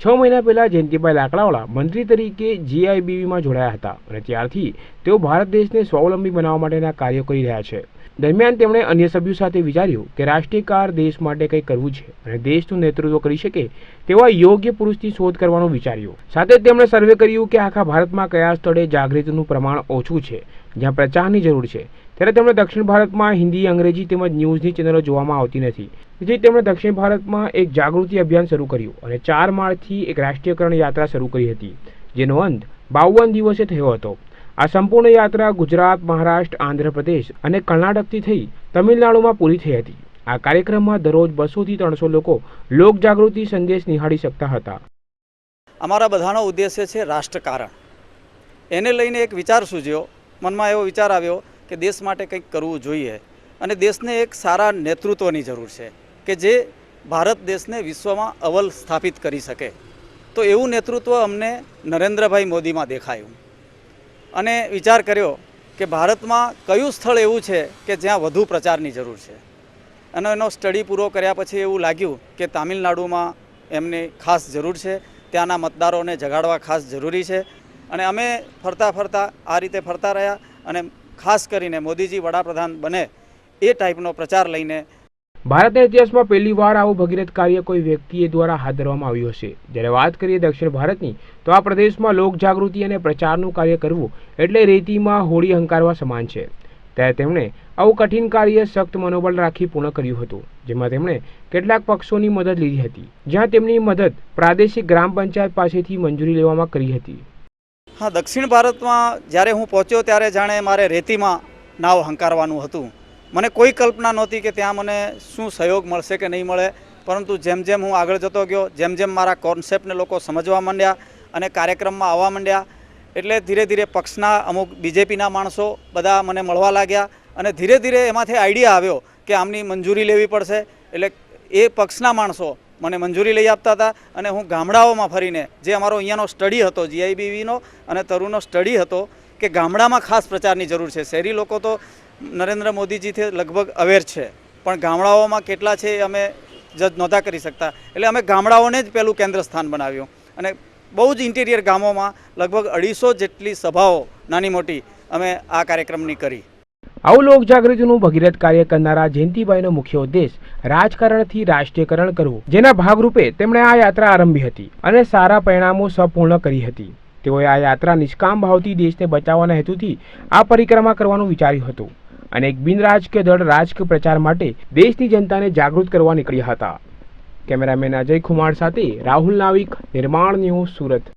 6 મહિના પહેલા જયંતિભાઈ લાકડાવાલા મંત્રી તરીકે જીઆઈબીવીમાં જોડાયા હતા અને ત્યારથી તેઓ ભારત દેશને સ્વાવલંબી બનાવવા માટેના કાર્યો કરી રહ્યા છે। દરમિયાન તેમણે અન્ય સભ્યો સાથે વિચાર્યું કે રાષ્ટ્રીય કાર દેશ માટે કંઈક કરવું છે અને દેશનું નેતૃત્વ કરી શકે તેવા યોગ્ય પુરુષની શોધ કરવાનું વિચાર્યું। સાથે તેમણે સર્વે કર્યું કે આખા ભારતમાં કયા સ્થળે જાગૃતિનું પ્રમાણ ઓછું છે, જ્યાં પ્રચારની જરૂર છે। ત્યારે તેમણે દક્ષિણ ભારતમાં હિન્દી, અંગ્રેજી તેમજ ન્યૂઝની ચેનલો જોવામાં આવતી નથી, તેથી તેમણે દક્ષિણ ભારતમાં એક જાગૃતિ અભિયાન શરૂ કર્યું અને 4 માર્ચથી એક રાષ્ટ્રીયકરણ યાત્રા શરૂ કરી હતી, જેનો અંત 52 દિવસે થયો હતો। આ સંપૂર્ણ યાત્રા ગુજરાત, મહારાષ્ટ્ર, આંધ્રપ્રદેશ અને કર્ણાટકથી થઈ તમિલનાડુમાં પૂરી થઈ હતી। આ કાર્યક્રમમાં દરરોજ 200 થી 300 લોકો લોક જાગૃતિ સંદેશ નિહાળી શકતા હતા। અમારા બધાનો ઉદ્દેશ્ય છે રાષ્ટ્રકારણ। એને લઈને એક વિચાર સૂજ્યો, મનમાં એવો વિચાર આવ્યો કે દેશ માટે કંઈક કરવું જોઈએ અને દેશને એક સારા નેતૃત્વની જરૂર છે કે જે ભારત દેશને વિશ્વમાં અવ્વલ સ્થાપિત કરી શકે। તો એવું નેતૃત્વ અમને નરેન્દ્રભાઈ મોદીમાં દેખાયું અને વિચાર કર્યો કે ભારતમાં કયું સ્થળ એવું છે કે જ્યાં વધુ પ્રચારની જરૂર છે અને એનો સ્ટડી પૂરો કર્યા પછી એવું લાગ્યું કે તામિલનાડુમાં એમની ખાસ જરૂર છે, ત્યાંના મતદારોને જગાડવા ખાસ જરૂરી છે। અને અમે ફરતા ફરતા આ રીતે ફરતા રહ્યા અને ખાસ કરીને મોદીજી વડાપ્રધાન બને એ ટાઈપનો પ્રચાર લઈને ભારતના ઇતિહાસમાં પહેલીવાર આવું ભગીરથ કાર્ય કોઈ વ્યક્તિએ દ્વારા હાથ ધરવામાં આવ્યું હશે। જ્યારે વાત કરીએ દક્ષિણ ભારતની, તો આ પ્રદેશમાં લોક જાગૃતિ અને પ્રચારનું કાર્ય કરવું એટલે રેતીમાં હોળી હંકારવા સમાન છે। ત્યારે તેમણે આવું કઠિન કાર્ય સખ્ત મનોબળ રાખી પૂર્ણ કર્યું હતું, જેમાં તેમણે કેટલાક પક્ષોની મદદ લીધી હતી, જ્યાં તેમની મદદ પ્રાદેશિક ગ્રામ પંચાયત પાસેથી મંજૂરી લેવામાં કરી હતી। હા, દક્ષિણ ભારતમાં જ્યારે હું પહોંચ્યો ત્યારે જાણે મારે રેતીમાં નાવ હંકારવાનું હતું। મને કોઈ કલ્પના નહોતી કે ત્યાં મને શું સહયોગ મળશે કે નહીં મળે, પરંતુ જેમ જેમ હું આગળ જતો ગયો, જેમ જેમ મારા કોન્સેપ્ટને લોકો સમજવા માંડ્યા અને કાર્યક્રમમાં આવવા માંડ્યા, એટલે ધીરે ધીરે પક્ષના અમુક બીજેપીના માણસો બધા મને મળવા લાગ્યા અને ધીરે ધીરે એમાંથી આઈડિયા આવ્યો કે આમની મંજૂરી લેવી પડશે। એટલે એ પક્ષના માણસો મને મંજૂરી લઈ આપતા હતા અને હું ગામડાઓમાં ફરીને, જે અમારો અહીંયાનો સ્ટડી હતો જીઆઈબીવીનો અને તરુનો સ્ટડી હતો કે ગામડામાં ખાસ પ્રચારની જરૂર છે। શહેરી લોકો તો નરેન્દ્ર મોદીજીથી લગભગ અવેર છે, પણ ગામડાઓમાં કેટલા છે એ અમે જજ નહોતા કરી શકતા। એટલે અમે ગામડાઓને જ પહેલું કેન્દ્ર સ્થાન બનાવ્યું અને બહુ જ ઇન્ટિરિયર ગામોમાં લગભગ 250 જેટલી સભાઓ નાની મોટી અમે આ કાર્યક્રમની કરી। આવું લોક જાગૃતિનું ભગીરથ કાર્ય કરનારા જયંતિભાઈનો મુખ્ય ઉદ્દેશ રાજકારણથી રાષ્ટ્રીયકરણ કરવું, જેના ભાગરૂપે તેમણે આ યાત્રા આરંભી હતી અને સારા પરિણામો સંપૂર્ણ કરી હતી। તેઓએ આ યાત્રા નિષ્કામ ભાવથી દેશને બચાવવાના હેતુથી આ પરિક્રમા કરવાનું વિચાર્યું હતું અને એક બિન રાજકીય દળ રાજકીય પ્રચાર માટે દેશની જનતાને જાગૃત કરવા નીકળ્યા હતા। કેમેરામેન અજય કુમાર સાથે રાહુલ નાવિક, નિર્માણ ન્યૂઝ, સુરત।